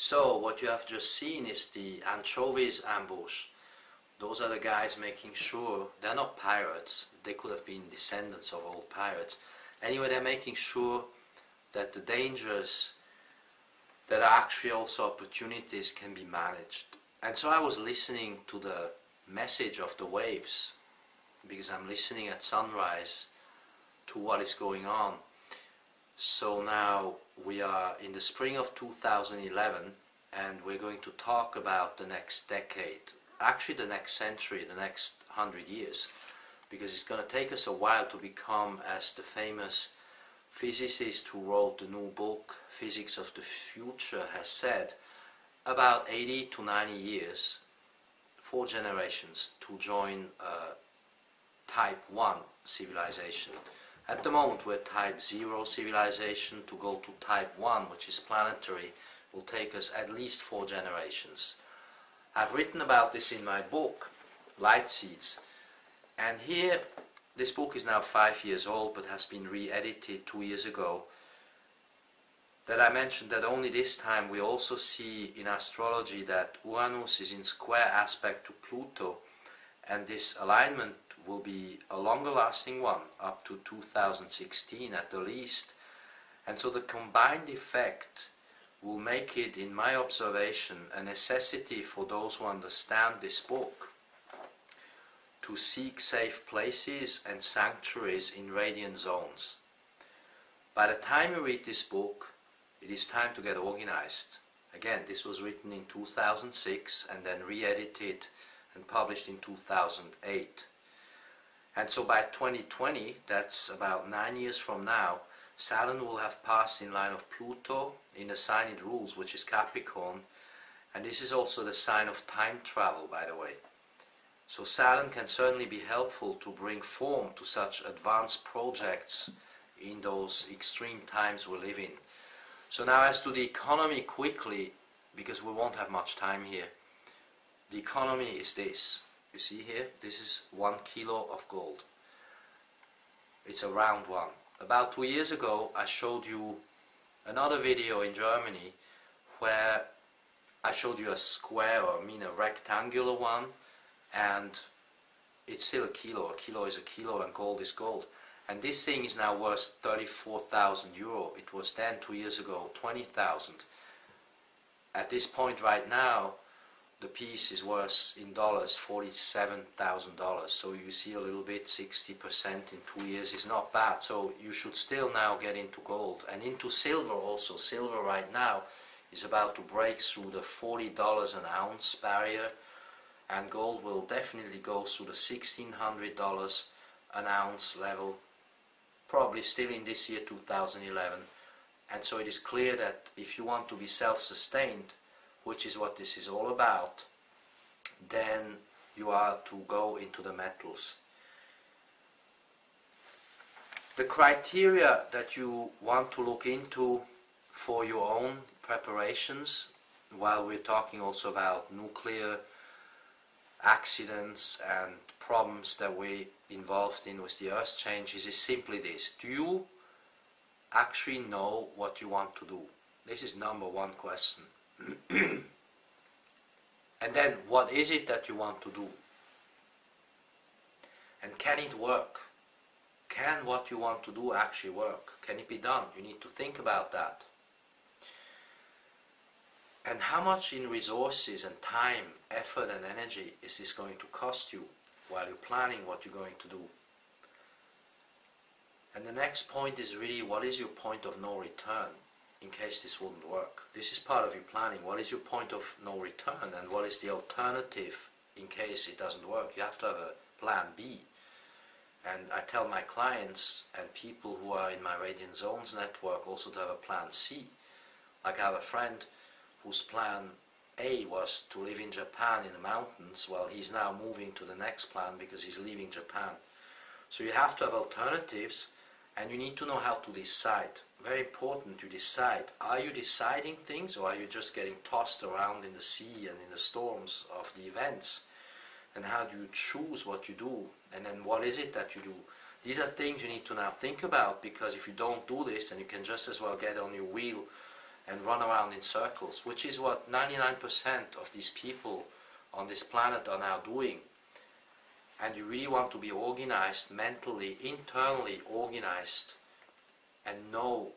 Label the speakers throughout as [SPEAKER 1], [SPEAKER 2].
[SPEAKER 1] So what you have just seen is the anchovies ambush. Those are the guys making sure, they're not pirates, they could have been descendants of old pirates. Anyway, they're making sure that the dangers that are actually also opportunities can be managed. And so I was listening to the message of the waves, because I'm listening at sunrise to what is going on. So now we are in the spring of 2011 and we're going to talk about the next decade, actually the next century, the next 100 years, because it's going to take us a while to become, as the famous physicist who wrote the new book Physics of the Future has said, about 80 to 90 years, 4 generations to join type 1 civilization. At the moment we're type 0 civilization. To go to type 1, which is planetary, will take us at least 4 generations. I've written about this in my book, Light Seeds, and here, this book is now 5 years old but has been re-edited 2 years ago, that I mentioned that only this time we also see in astrology that Uranus is in square aspect to Pluto, and this alignment will be a longer lasting one, up to 2016 at the least. And so the combined effect will make it, in my observation, a necessity for those who understand this book to seek safe places and sanctuaries in radiant zones. By the time you read this book, it is time to get organized. Again, this was written in 2006 and then re-edited and published in 2008. And so by 2020, that's about 9 years from now, Saturn will have passed in line of Pluto in the sign it rules, which is Capricorn, and this is also the sign of time travel, by the way. So Saturn can certainly be helpful to bring form to such advanced projects in those extreme times we live in. So now as to the economy quickly, because we won't have much time here. The economy is this. You see here, this is 1 kilo of gold. It's a round one. About 2 years ago I showed you another video in Germany where I showed you a square, or I mean a rectangular one, and it's still a kilo. A kilo is a kilo and gold is gold. And this thing is now worth 34,000 euro. It was then 2 years ago 20,000. At this point right now, the piece is worth in dollars $47,000. So you see a little bit, 60% in 2 years is not bad. So you should still now get into gold and into silver also. Silver right now is about to break through the $40 an ounce barrier, and gold will definitely go through the $1,600 an ounce level, probably still in this year 2011. And so it is clear that if you want to be self-sustained, which is what this is all about, then you are to go into the metals. The criteria that you want to look into for your own preparations, while we're talking also about nuclear accidents and problems that we're involved in with the earth changes, is simply this: do you actually know what you want to do? This is number one question. And then, what is it that you want to do? And can it work? Can what you want to do actually work? Can it be done? You need to think about that. And how much in resources and time, effort and energy is this going to cost you while you're planning what you're going to do? And the next point is really, what is your point of no return in case this wouldn't work? This is part of your planning. What is your point of no return, and what is the alternative in case it doesn't work? You have to have a plan B. And I tell my clients and people who are in my Radiant Zones network also to have a plan C. Like I have a friend whose plan A was to live in Japan in the mountains. Well, he's now moving to the next plan because he's leaving Japan. So you have to have alternatives, and you need to know how to decide. Very important to decide. Are you deciding things, or are you just getting tossed around in the sea and in the storms of the events? And how do you choose what you do? And then what is it that you do? These are things you need to now think about, because if you don't do this, then you can just as well get on your wheel and run around in circles, which is what 99% of these people on this planet are now doing. And you really want to be organized mentally, internally organized, and know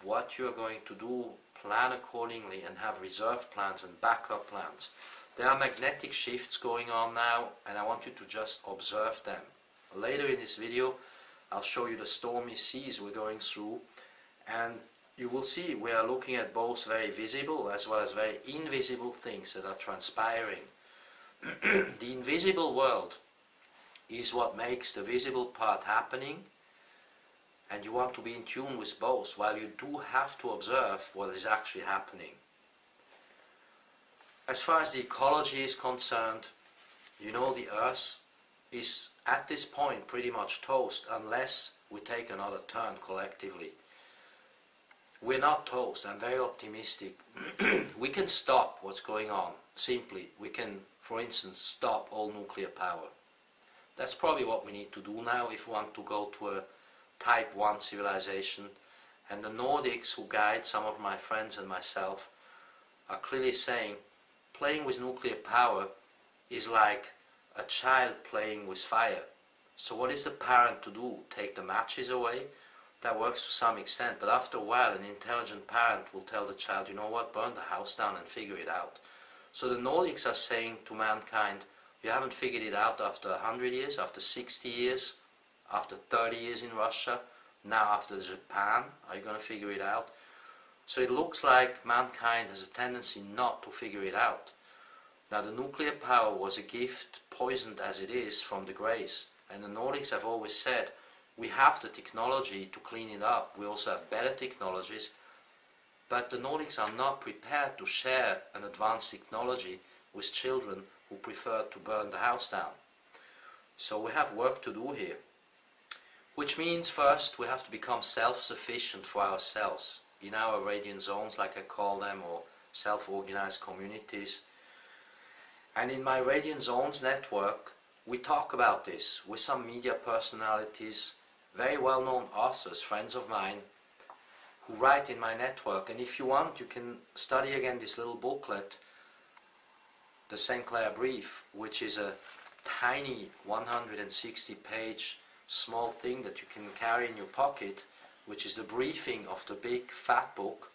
[SPEAKER 1] what you're going to do, plan accordingly, and have reserve plans and backup plans. There are magnetic shifts going on now, and I want you to just observe them. Later in this video, I'll show you the stormy seas we're going through, and you will see we are looking at both very visible as well as very invisible things that are transpiring. The invisible world is what makes the visible part happening, and you want to be in tune with both, while you do have to observe what is actually happening. As far as the ecology is concerned, you know, the Earth is at this point pretty much toast unless we take another turn collectively. We're not toast. I'm very optimistic. We can stop what's going on simply. We can, for instance, stop all nuclear power. That's probably what we need to do now if we want to go to a type 1 civilization. And the Nordics, who guide some of my friends and myself, are clearly saying playing with nuclear power is like a child playing with fire. So what is the parent to do? Take the matches away? That works to some extent, but after a while an intelligent parent will tell the child, you know what, burn the house down and figure it out. So the Nordics are saying to mankind, you haven't figured it out after 100 years, after 60 years, after 30 years in Russia, now after Japan, are you going to figure it out? So it looks like mankind has a tendency not to figure it out. Now the nuclear power was a gift, poisoned as it is, from the Greys. And the Nordics have always said, we have the technology to clean it up. We also have better technologies. But the Nordics are not prepared to share an advanced technology with children who prefer to burn the house down. So we have work to do here. Which means first we have to become self-sufficient for ourselves in our radiant zones, like I call them, or self-organized communities. And in my Radiant Zones network, we talk about this with some media personalities, very well-known authors, friends of mine, who write in my network. And if you want, you can study again this little booklet, the St.Clair Brief, which is a tiny 160-page small thing that you can carry in your pocket, which is the briefing of the big fat book.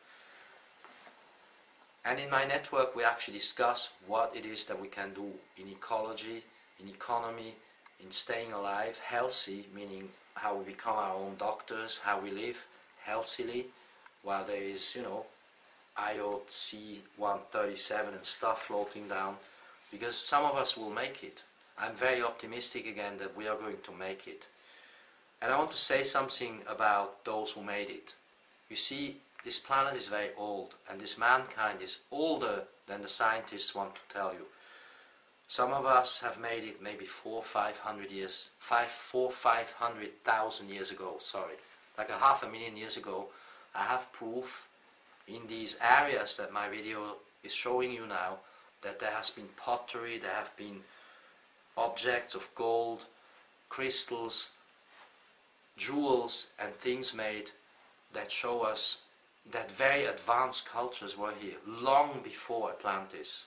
[SPEAKER 1] And in my network we actually discuss what it is that we can do in ecology, in economy, in staying alive, healthy, meaning how we become our own doctors, how we live healthily, while there is, you know, IOC 137 and stuff floating down, because some of us will make it. I'm very optimistic again that we are going to make it. And I want to say something about those who made it. You see, this planet is very old, and this mankind is older than the scientists want to tell you. Some of us have made it maybe 500,000 years ago, sorry. Like 500,000 years ago. I have proof in these areas that my video is showing you now that there has been pottery, there have been objects of gold, crystals, jewels and things made that show us that very advanced cultures were here long before Atlantis.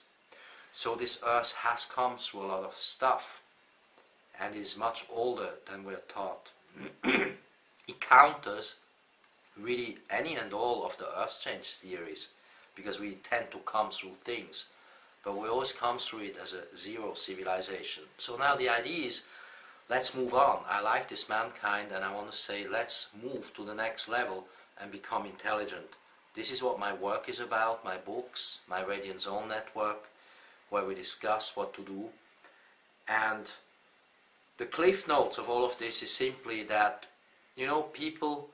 [SPEAKER 1] So this earth has come through a lot of stuff and is much older than we're taught. It counters really any and all of the earth change theories, because we tend to come through things, but we always come through it as a zero civilization. So now the idea is, let's move on. I like this mankind, and I want to say let's move to the next level and become intelligent. This is what my work is about, my books, my Radiant Zone network, where we discuss what to do. And the cliff notes of all of this is simply that, you know, people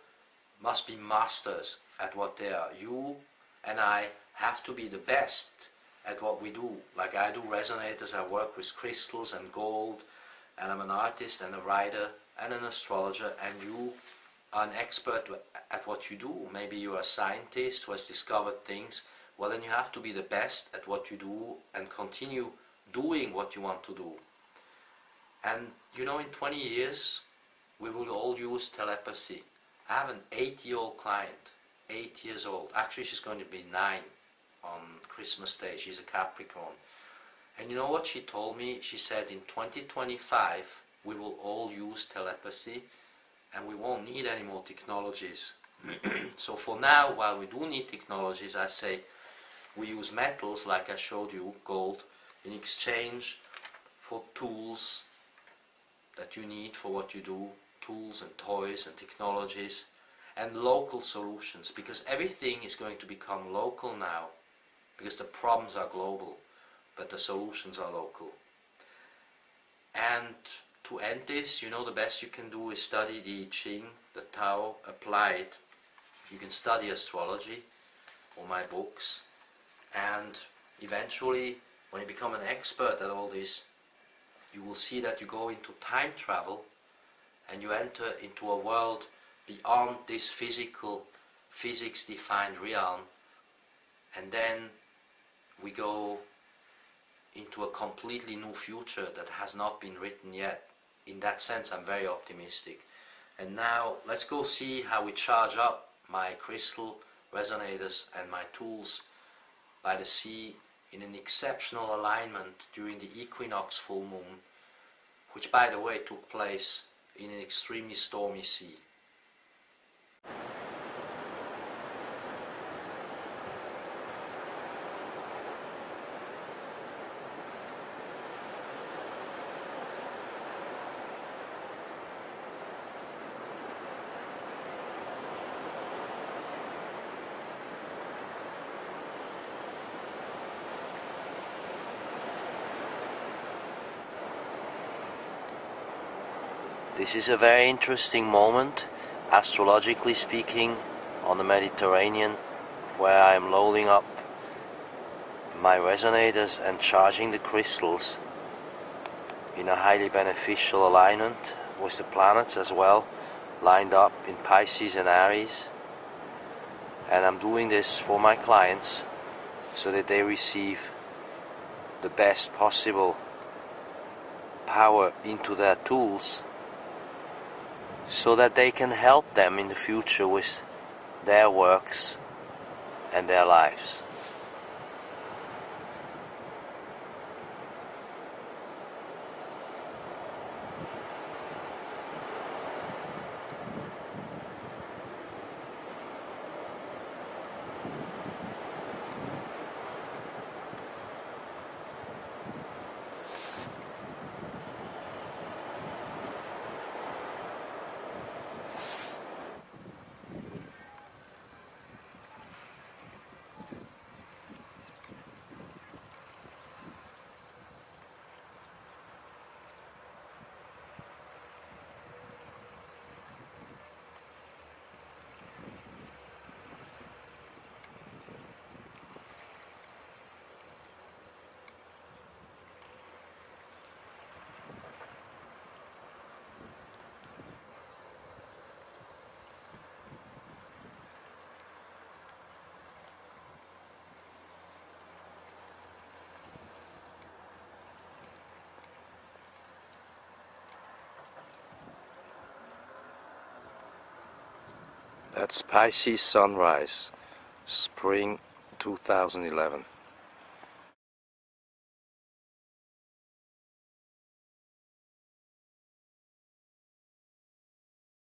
[SPEAKER 1] must be masters at what they are. You and I have to be the best at what we do. Like I do resonators, I work with crystals and gold, and I'm an artist and a writer and an astrologer, and you are an expert at what you do. Maybe you're a scientist who has discovered things. Well, then you have to be the best at what you do and continue doing what you want to do. And you know, in 20 years we will all use telepathy. I have an 80-year-old client, 8 years old. Actually, she's going to be 9 on Christmas Day. She's a Capricorn. And you know what she told me? She said in 2025 we will all use telepathy and we won't need any more technologies. So for now, while we do need technologies, I say we use metals like I showed you, gold, in exchange for tools that you need for what you do, tools and toys and technologies, and local solutions, because everything is going to become local now, because the problems are global, but the solutions are local. And to end this, you know, the best you can do is study the I Ching, the Tao, applied. You can study astrology, or my books, and eventually, when you become an expert at all this, you will see that you go into time travel and you enter into a world beyond this physical, physics-defined realm, and then we go into a completely new future that has not been written yet. In that sense, I'm very optimistic. And now, let's go see how we charge up my crystal resonators and my tools by the sea in an exceptional alignment during the Equinox full moon, which by the way took place in an extremely stormy sea. This is a very interesting moment, astrologically speaking, on the Mediterranean, where I am loading up my resonators and charging the crystals in a highly beneficial alignment with the planets as well, lined up in Pisces and Aries. And I'm doing this for my clients so that they receive the best possible power into their tools, so that they can help them in the future with their works and their lives. That's Pisces sunrise, spring 2011.